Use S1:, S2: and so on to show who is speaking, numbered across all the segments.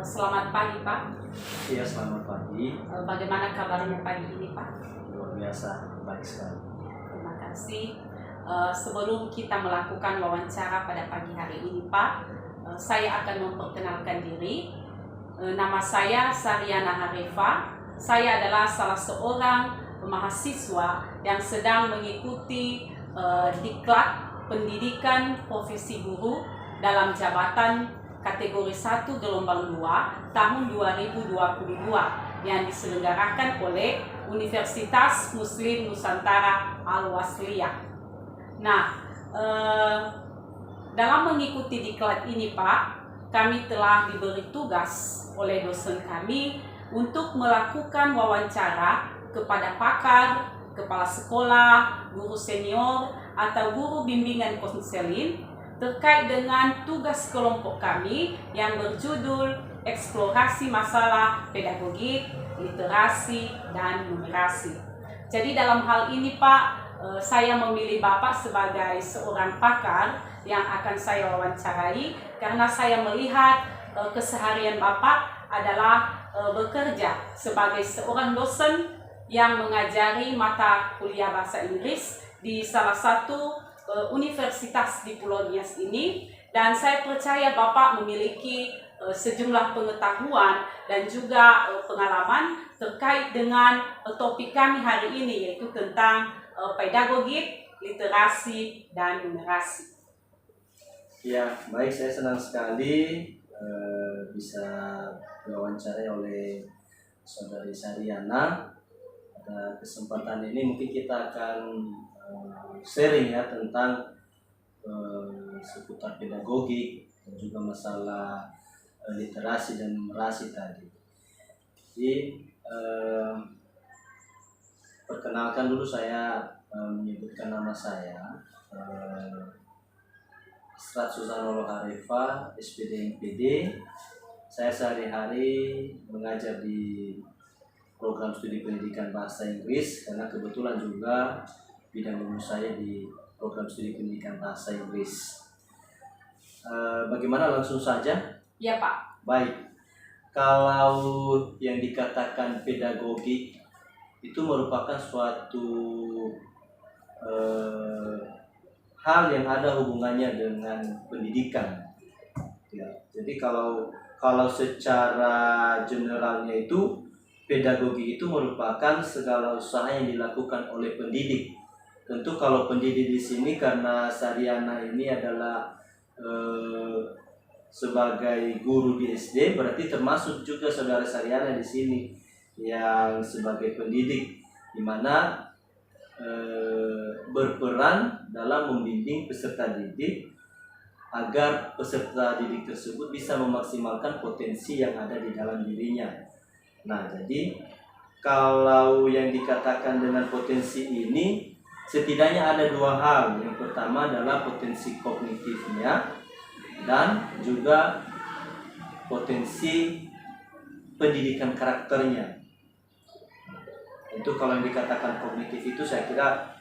S1: Selamat pagi Pak.
S2: Iya, selamat pagi.
S1: Bagaimana kabarnya pagi ini Pak?
S2: Luar biasa, baik sekali.
S1: Terima kasih. Sebelum kita melakukan wawancara pada pagi hari ini Pak, saya akan memperkenalkan diri. Nama saya Saryana Harefa. Saya adalah salah seorang mahasiswa yang sedang mengikuti diklat pendidikan profesi guru dalam jabatan kategori 1 gelombang 2 tahun 2022 yang diselenggarakan oleh Universitas Muslim Nusantara Al-Wasliyah. Nah, dalam mengikuti diklat ini Pak, kami telah diberi tugas oleh dosen kami untuk melakukan wawancara kepada pakar, kepala sekolah, guru senior, atau guru bimbingan konseling terkait dengan tugas kelompok kami yang berjudul Eksplorasi Masalah Pedagogik, Literasi, dan Numerasi. Jadi dalam hal ini Pak, saya memilih Bapak sebagai seorang pakar yang akan saya wawancarai karena saya melihat keseharian Bapak adalah bekerja sebagai seorang dosen yang mengajari mata kuliah bahasa Inggris di salah satu universitas di Pulau Nias ini, dan saya percaya Bapak memiliki sejumlah pengetahuan dan juga pengalaman terkait dengan topik kami hari ini, yaitu tentang pedagogik, literasi, dan numerasi.
S2: Ya, baik, saya senang sekali bisa diwawancarai oleh Saudari Saryana. Pada kesempatan ini mungkin kita akan sharing ya tentang seputar pedagogik dan juga masalah literasi dan numerasi tadi. Jadi perkenalkan dulu, saya menyebutkan nama saya Israt Susanolo Harefa, SPD MPD. Saya sehari-hari mengajar di program studi pendidikan bahasa Inggris karena kebetulan juga bidang ilmu saya di program studi pendidikan bahasa Inggris. Bagaimana, langsung saja?
S1: Ya Pak.
S2: Baik, kalau yang dikatakan pedagogik itu merupakan suatu hal yang ada hubungannya dengan pendidikan. Ya, jadi kalau secara generalnya itu pedagogi itu merupakan segala usaha yang dilakukan oleh pendidik. Tentu kalau pendidik di sini, karena Saryana ini adalah sebagai guru di SD, berarti termasuk juga saudara Saryana di sini yang sebagai pendidik, di mana berperan dalam membimbing peserta didik agar peserta didik tersebut bisa memaksimalkan potensi yang ada di dalam dirinya. Nah, jadi kalau yang dikatakan dengan potensi ini, setidaknya ada dua hal. Yang pertama adalah potensi kognitifnya dan juga potensi pendidikan karakternya. Itu kalau yang dikatakan kognitif itu saya kira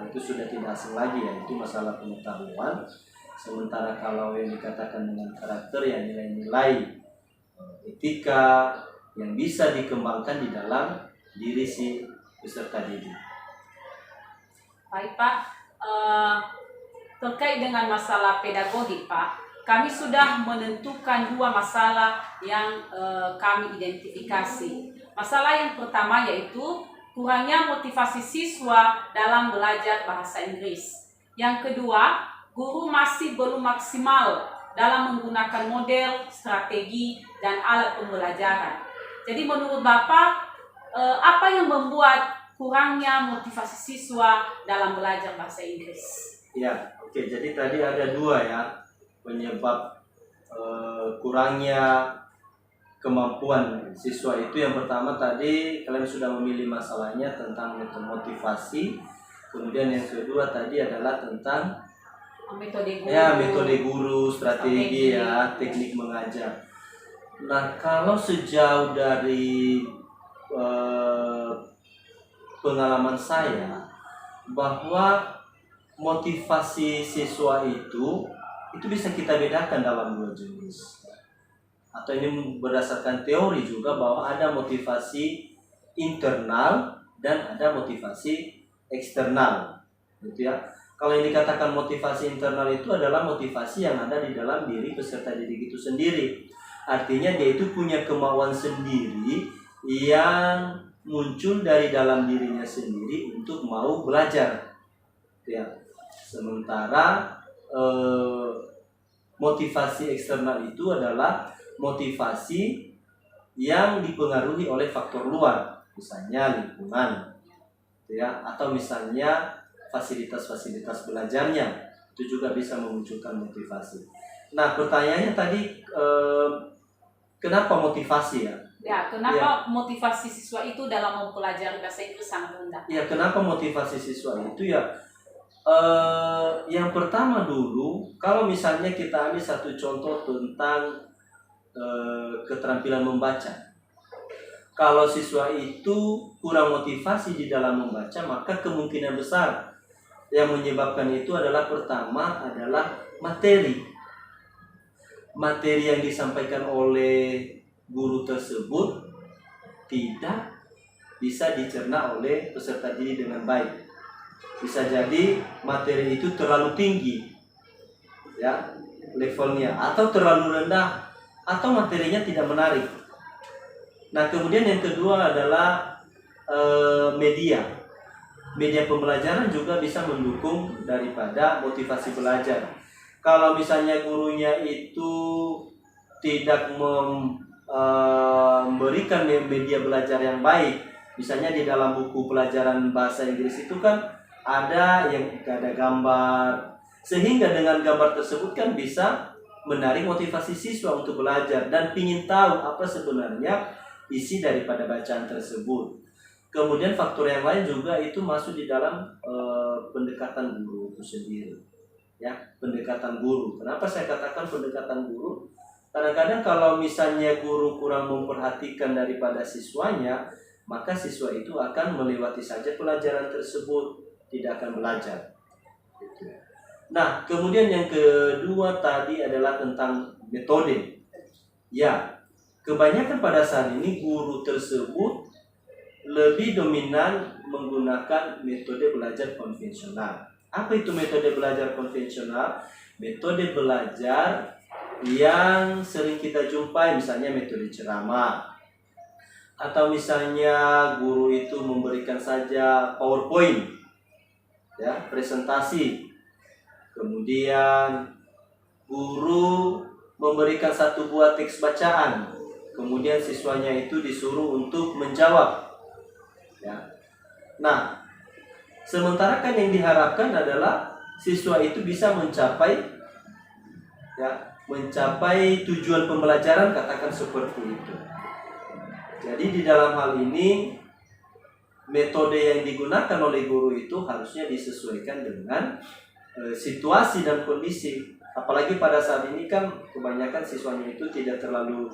S2: itu sudah tidak asing lagi ya, itu masalah pengetahuan. Sementara kalau yang dikatakan dengan karakter ya nilai-nilai etika yang bisa dikembangkan di dalam diri si peserta didik.
S1: Baik Pak, terkait dengan masalah pedagogik Pak, kami sudah menentukan dua masalah yang kami identifikasi. Masalah yang pertama yaitu kurangnya motivasi siswa dalam belajar bahasa Inggris. Yang kedua, guru masih belum maksimal dalam menggunakan model, strategi, dan alat pembelajaran. Jadi menurut Bapak, apa yang membuat kurangnya motivasi siswa dalam belajar bahasa Inggris?
S2: Ya, oke. Jadi tadi ada dua ya penyebab kurangnya kemampuan siswa itu. Yang pertama tadi kalian sudah memilih masalahnya tentang motivasi. Kemudian yang kedua tadi adalah tentang
S1: metode guru.
S2: Ya, metode guru, strategi ya, teknik mengajar. Nah, kalau sejauh dari pengalaman saya, bahwa motivasi siswa itu bisa kita bedakan dalam dua jenis. atau ini berdasarkan teori juga bahwa ada motivasi internal dan ada motivasi eksternal, gitu ya. Kalau yang dikatakan motivasi internal itu adalah motivasi yang ada di dalam diri peserta didik itu sendiri. Artinya dia itu punya kemauan sendiri yang muncul dari dalam dirinya sendiri untuk mau belajar, ya. Sementara motivasi eksternal itu adalah motivasi yang dipengaruhi oleh faktor luar, misalnya lingkungan, ya, atau misalnya fasilitas-fasilitas belajarnya, itu juga bisa memunculkan motivasi. Nah, pertanyaannya tadi kenapa motivasi ya?
S1: Ya, kenapa motivasi siswa itu dalam mempelajari bahasa Inggris sangat rendah?
S2: Ya, kenapa motivasi siswa itu ya? Yang pertama dulu, kalau misalnya kita ambil satu contoh tentang keterampilan membaca. Kalau siswa itu kurang motivasi di dalam membaca, maka kemungkinan besar yang menyebabkan itu adalah pertama adalah materi. Materi yang disampaikan oleh guru tersebut tidak bisa dicerna oleh peserta didik dengan baik. Bisa jadi materi itu terlalu tinggi, ya, levelnya, atau terlalu rendah, atau materinya tidak menarik. Nah, kemudian yang kedua adalah media pembelajaran juga bisa mendukung daripada motivasi belajar. Kalau misalnya gurunya itu tidak memberikan media belajar yang baik, misalnya di dalam buku pelajaran bahasa Inggris itu kan ada gambar, sehingga dengan gambar tersebut kan bisa menarik motivasi siswa untuk belajar dan ingin tahu apa sebenarnya isi daripada bacaan tersebut. Kemudian faktor yang lain juga itu masuk di dalam pendekatan guru itu sendiri, ya, pendekatan guru. Kenapa saya katakan pendekatan guru? Kadang-kadang kalau misalnya guru kurang memperhatikan daripada siswanya, maka siswa itu akan melewati saja pelajaran tersebut, tidak akan belajar. Nah, kemudian yang kedua tadi adalah tentang metode. Ya, kebanyakan pada saat ini guru tersebut lebih dominan menggunakan metode belajar konvensional. Apa itu metode belajar konvensional? Metode belajar yang sering kita jumpai, misalnya metode ceramah, atau misalnya guru itu memberikan saja PowerPoint, ya, presentasi. Kemudian guru memberikan satu buah teks bacaan, kemudian siswanya itu disuruh untuk menjawab, ya. Nah, sementara kan yang diharapkan adalah siswa itu bisa mencapai tujuan pembelajaran, katakan seperti itu. Jadi di dalam hal ini metode yang digunakan oleh guru itu harusnya disesuaikan dengan situasi dan kondisi. Apalagi pada saat ini kan kebanyakan siswanya itu tidak terlalu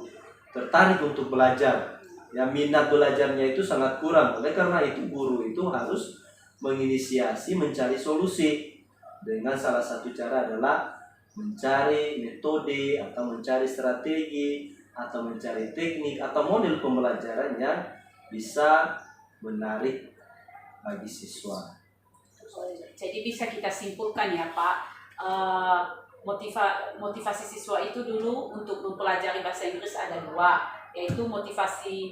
S2: tertarik untuk belajar, ya, minat belajarnya itu sangat kurang. Oleh karena itu guru itu harus menginisiasi mencari solusi dengan salah satu cara adalah mencari metode atau mencari strategi atau mencari teknik atau model pembelajaran yang bisa menarik bagi siswa.
S1: Jadi bisa kita simpulkan ya Pak, motivasi siswa itu dulu untuk mempelajari bahasa Inggris ada dua, yaitu motivasi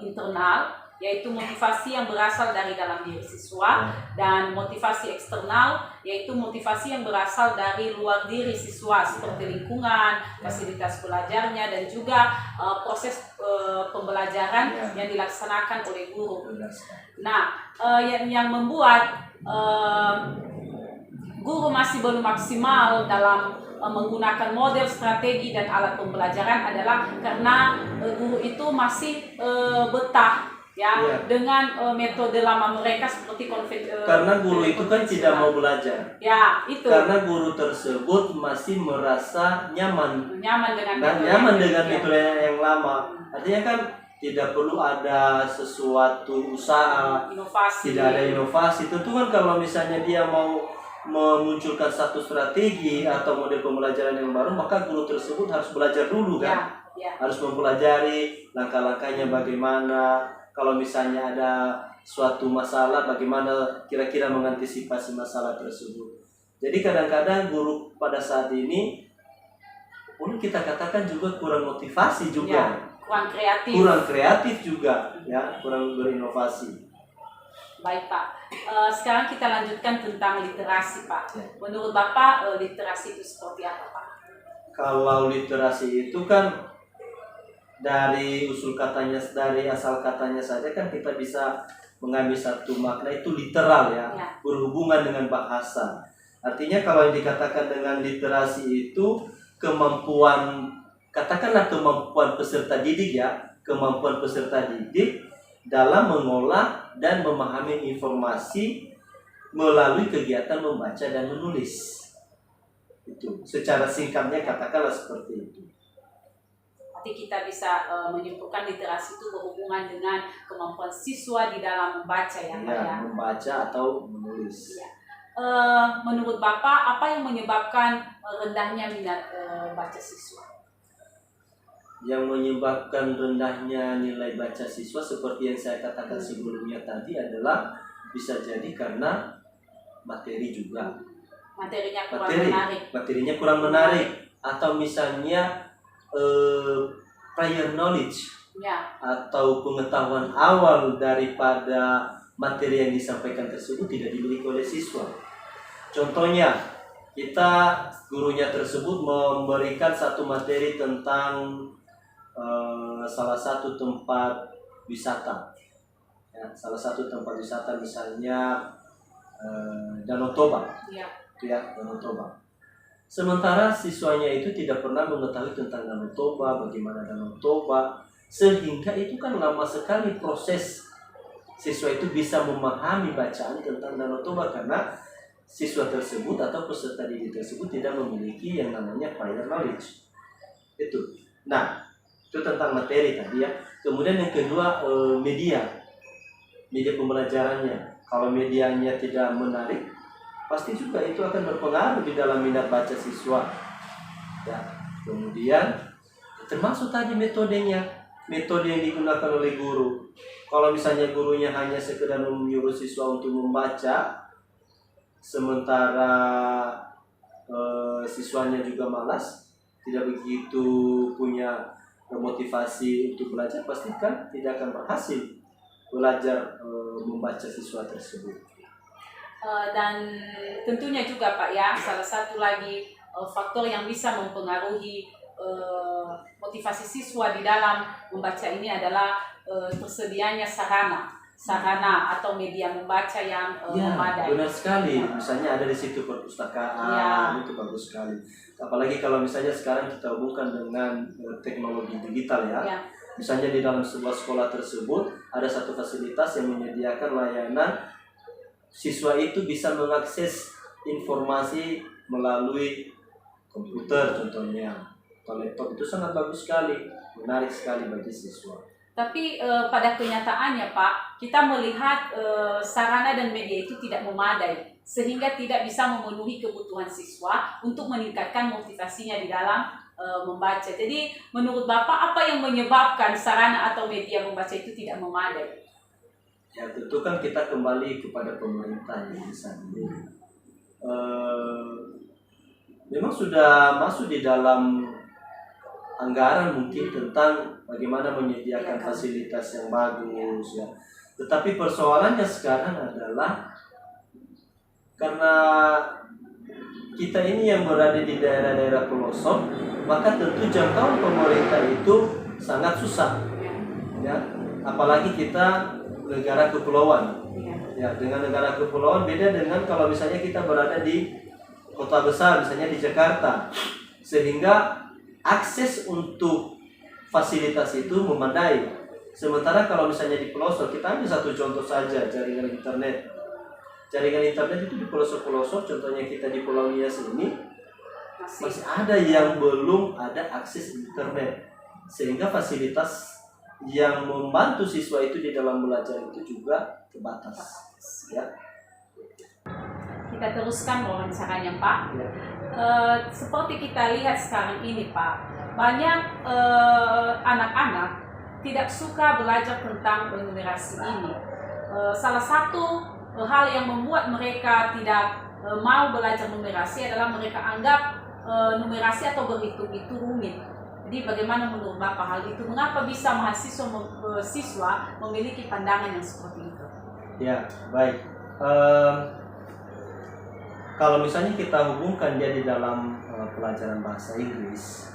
S1: internal, yaitu motivasi yang berasal dari dalam diri siswa, dan motivasi eksternal, yaitu motivasi yang berasal dari luar diri siswa seperti lingkungan, fasilitas belajarnya, dan juga proses pembelajaran yang dilaksanakan oleh guru. Nah, yang membuat guru masih belum maksimal dalam menggunakan model, strategi, dan alat pembelajaran adalah karena guru itu masih betah, ya, dengan metode lama mereka seperti
S2: karena guru itu kan tidak mau belajar.
S1: Ya, itu.
S2: Karena guru tersebut masih merasa nyaman dengan metode yang lama. Artinya kan tidak perlu ada sesuatu usaha,
S1: inovasi.
S2: Tidak ada inovasi. Tentu kan kalau misalnya dia mau memunculkan satu strategi atau model pembelajaran yang baru, maka guru tersebut harus belajar dulu kan.
S1: Ya.
S2: harus mempelajari langkah-langkahnya bagaimana, kalau misalnya ada suatu masalah bagaimana kira-kira mengantisipasi masalah tersebut. Jadi kadang-kadang guru pada saat ini boleh kita katakan juga kurang motivasi juga, kurang kreatif juga, ya, kurang berinovasi.
S1: Baik Pak, sekarang kita lanjutkan tentang literasi Pak. Menurut Bapak literasi itu seperti apa Pak?
S2: Kalau literasi itu kan dari usul katanya, dari asal katanya saja kan kita bisa mengambil satu makna itu literal, ya, berhubungan dengan bahasa. Artinya kalau yang dikatakan dengan literasi itu kemampuan, katakanlah kemampuan peserta didik, ya, kemampuan peserta didik dalam mengolah dan memahami informasi melalui kegiatan membaca dan menulis. Itu secara singkatnya katakanlah seperti itu.
S1: Nanti kita bisa menyimpulkan literasi itu berhubungan dengan kemampuan siswa di dalam membaca, ya Pak, ya?
S2: Membaca atau menulis.
S1: Ya. Menurut Bapak apa yang menyebabkan rendahnya minat baca siswa?
S2: Yang menyebabkan rendahnya nilai baca siswa seperti yang saya katakan sebelumnya tadi adalah bisa jadi karena materi juga. Materinya kurang menarik atau misalnya prior knowledge, ya, atau pengetahuan awal daripada materi yang disampaikan tersebut tidak dimiliki oleh siswa. Contohnya, kita gurunya tersebut memberikan satu materi tentang salah satu tempat wisata, ya, salah satu tempat wisata misalnya Danau Toba, ya, Danau Toba. Sementara siswanya itu tidak pernah mengetahui tentang Danau Toba, bagaimana Danau Toba, sehingga itu kan lama sekali proses siswa itu bisa memahami bacaan tentang Danau Toba karena siswa tersebut atau peserta didik tersebut tidak memiliki yang namanya prior knowledge. Itu. Nah, itu tentang materi tadi, ya. Kemudian yang kedua, media pembelajarannya. Kalau medianya tidak menarik, pasti juga itu akan berpengaruh di dalam minat baca siswa, ya. Kemudian termasuk tadi metodenya, metode yang digunakan oleh guru. Kalau misalnya gurunya hanya sekedar menyuruh siswa untuk membaca, sementara siswanya juga malas, tidak begitu punya motivasi untuk belajar, pasti kan tidak akan berhasil belajar membaca siswa tersebut.
S1: Dan tentunya juga Pak, ya, salah satu lagi faktor yang bisa mempengaruhi motivasi siswa di dalam membaca ini adalah tersedianya sarana atau media membaca yang memadai.
S2: Benar sekali. Misalnya ada di situ perpustakaan, itu bagus sekali. Apalagi kalau misalnya sekarang kita hubungkan dengan teknologi digital, ya. Misalnya di dalam sebuah sekolah tersebut ada satu fasilitas yang menyediakan layanan siswa itu bisa mengakses informasi melalui komputer contohnya, atau laptop. Itu sangat bagus sekali, menarik sekali bagi siswa.
S1: Tapi pada kenyataannya Pak, kita melihat sarana dan media itu tidak memadai, sehingga tidak bisa memenuhi kebutuhan siswa untuk meningkatkan motivasinya di dalam membaca. Jadi menurut Bapak apa yang menyebabkan sarana atau media membaca itu tidak memadai?
S2: Ya, tentu kan kita kembali kepada pemerintah yang sendiri. Memang sudah masuk di dalam anggaran mungkin tentang bagaimana menyediakan fasilitas yang bagus, ya. Tetapi persoalannya sekarang adalah karena kita ini yang berada di daerah-daerah pelosok, maka tentu jangkauan pemerintah itu sangat susah, ya. Apalagi kita negara kepulauan, ya. Dengan negara kepulauan beda dengan kalau misalnya kita berada di kota besar, misalnya di Jakarta, sehingga akses untuk fasilitas itu memadai. Sementara kalau misalnya di pelosok, kita ambil satu contoh saja, jaringan internet. Jaringan internet itu di pelosok-pelosok, contohnya kita di Pulau Nias ini, masih ada yang belum ada akses internet. Sehingga fasilitas yang membantu siswa itu di dalam belajar itu juga terbatas, ya.
S1: Kita teruskan wawancaranya, Pak.
S2: Ya.
S1: Seperti kita lihat sekarang ini, Pak, banyak anak-anak tidak suka belajar tentang numerasi ini. Salah satu hal yang membuat mereka tidak mau belajar numerasi adalah mereka anggap numerasi atau berhitung itu rumit. Jadi bagaimana menurut Bapak hal itu? Mengapa bisa siswa memiliki pandangan yang seperti itu?
S2: Ya, baik. Kalau misalnya kita hubungkan dia di dalam pelajaran bahasa Inggris,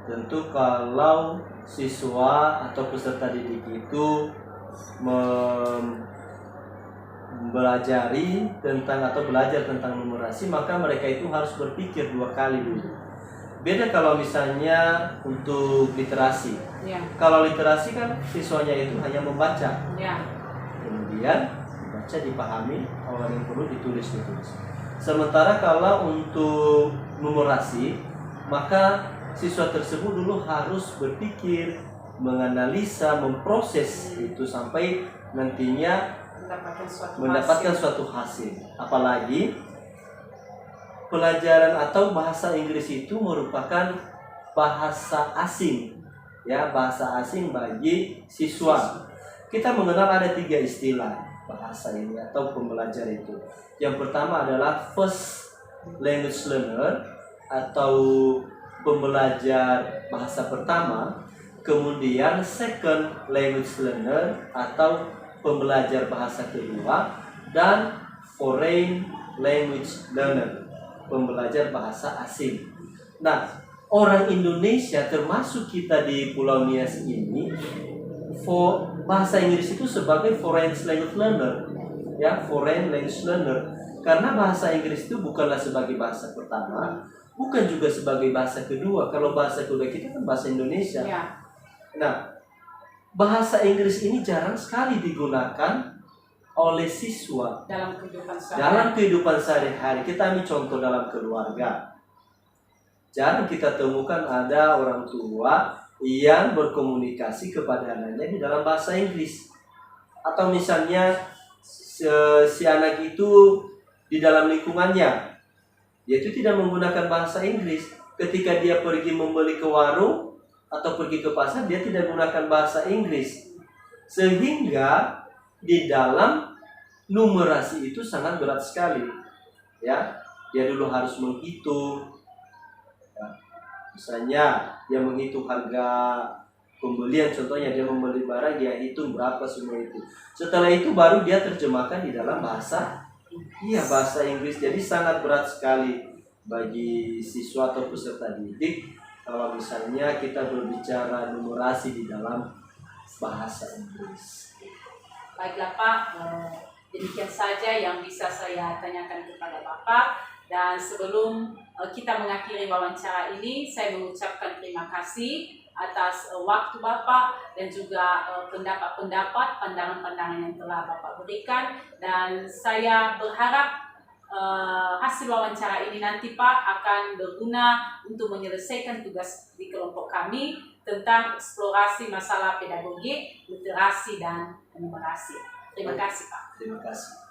S2: tentu kalau siswa atau peserta didik itu mempelajari tentang atau belajar tentang numerasi, maka mereka itu harus berpikir 2 kali dulu. Beda kalau misalnya untuk literasi.
S1: Ya.
S2: Kalau literasi kan siswanya itu hanya membaca.
S1: Ya.
S2: Kemudian dibaca, dipahami, kalau yang perlu ditulis. Sementara kalau untuk numerasi, maka siswa tersebut dulu harus berpikir, menganalisa, memproses itu sampai nantinya mendapatkan suatu hasil. Apalagi pelajaran atau bahasa Inggris itu merupakan bahasa asing, ya, bahasa asing bagi siswa. Kita mengenal ada 3 istilah bahasa ini atau pembelajar itu. Yang pertama adalah first language learner atau pembelajar bahasa pertama, kemudian second language learner atau pembelajar bahasa kedua, dan foreign language learner, pembelajar bahasa asing. Nah, orang Indonesia termasuk kita di Pulau Nias ini, bahasa Inggris itu sebagai foreign language learner, ya, foreign language learner. Karena bahasa Inggris itu bukanlah sebagai bahasa pertama, bukan juga sebagai bahasa kedua. Kalau bahasa kedua kita kan bahasa Indonesia.
S1: Ya.
S2: Nah, bahasa Inggris ini jarang sekali digunakan oleh siswa dalam kehidupan sehari-hari. Kita ambil contoh dalam keluarga. Jarang kita temukan ada orang tua yang berkomunikasi kepada anaknya di dalam bahasa Inggris. Atau misalnya si anak itu di dalam lingkungannya, dia itu tidak menggunakan bahasa Inggris. Ketika dia pergi membeli ke warung atau pergi ke pasar, dia tidak menggunakan bahasa Inggris. Sehingga di dalam numerasi itu sangat berat sekali, ya. Dia dulu harus menghitung, ya. Misalnya dia menghitung harga pembelian, contohnya dia membeli barang, dia hitung berapa semua itu. Setelah itu baru dia terjemahkan di dalam bahasa Inggris. Jadi sangat berat sekali bagi siswa atau peserta didik kalau misalnya kita berbicara numerasi di dalam bahasa Inggris.
S1: Baiklah Pak, demikian saja yang bisa saya tanyakan kepada Bapak. Dan sebelum kita mengakhiri wawancara ini, saya mengucapkan terima kasih atas waktu Bapak dan juga pendapat-pendapat, pandangan-pandangan yang telah Bapak berikan. Dan saya berharap hasil wawancara ini nanti Pak akan berguna untuk menyelesaikan tugas di kelompok kami tentang eksplorasi masalah pedagogik, literasi, dan numerasi. Terima kasih Pak.
S2: Terima kasih.